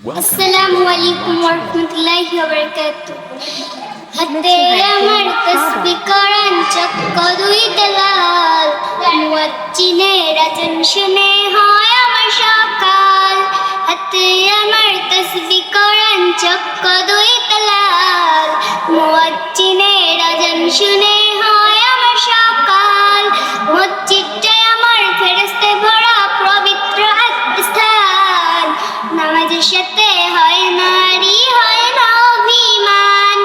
আসসালামু আলাইকুম ওয়া রাহমাতুল্লাহি ওয়া বারাকাতুহু। হাতে আমার তাসবিহ কোরআন চক্ক দুইটা লাল, মুয়াজ্জিনের আযান শুনে হয় আমার সকাল। হাতে আমার তাসবিহ কোরআন চক্ক দুইটা লাল, মুয়াজ্জিনের আযান শুনে হয় আমার সকাল। মসজিদটাই আমার ফেরেশতায় ভরা পবিত্র স্থান, নামাজের সাথে হয় নারী হয় না অভিমান।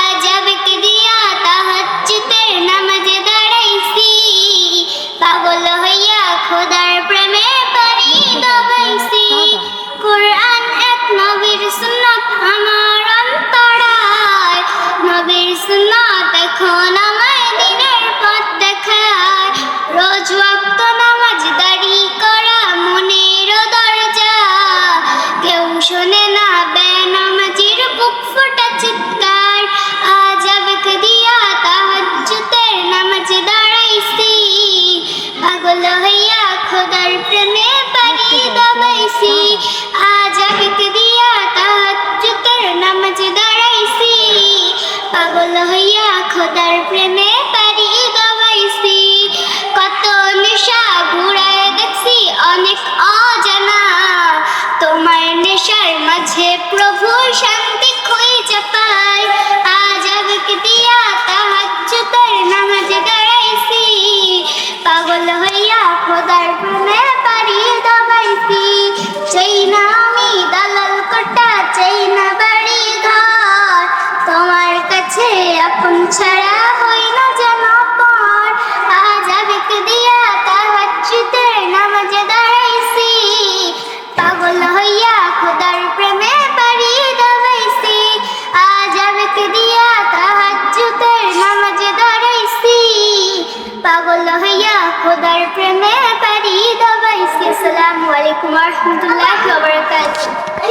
আজ আবেগে দিয়া তাহাজ্জুদের নামাজে দাঁড়াইছি, পাগল হইয়া খোদার প্রেমে পানি দাবাইছি। কোরআন এক নবীর সুন্নাত আমার অন্তরায়, নবীর সুন্নাত এখন আমায় দিনের পথ দেখায়। রোজ ওয়াক্ত নামাজ দাঁড়ি করা মনের দরজা, কেউ শোনে না বেনামাজির বুক ফোটা চিৎকার। আজ আবেগ দিয়া তাহাজ্জুদের নামাজে দাঁড়াইছি, পাগল হইয়া খোদার প্রেমে পানি দাবাইছি। আজ আবেগ দিয়া তাহাজ্জুদের নামাজে দাঁড়াইছি, পাগল হইয়া খোদার প্রেমে পানি দাবাইছি। কত নেশা ঘুরায় দেখছি অনেক অজানা, তোমার নেশার মাঝে প্রভু শান্তি খুঁজে পাই। আজ আবেগ দিয়া তাহাজ্জুদের নামাজে দাঁড়াইছি, পাগল হইয়া খোদার প্রেমে পানি দাবাইছি। চাই না আমি দালাল কোঠা, চাই না বাড়ি ঘর, তোমার কাছে আপন ছাড়া হই না যেন পর। আজ আবেগ দিয়া তাহাজ্জুদের নামাজে দাঁড়াইছি, পাগল হইয়া খোদার প্রেমে পানি দাবাইছি। আজ আবেগ দিয়া তাহাজ্জুদের নামাজে দাঁড়াইছি, পাগল হইয়া খোদার প্রেমে পানি দাবাইছি। আসসালামু আলাইকুম ওয়া রাহমাতুল্লাহি ওয়া বারাকাতুহু।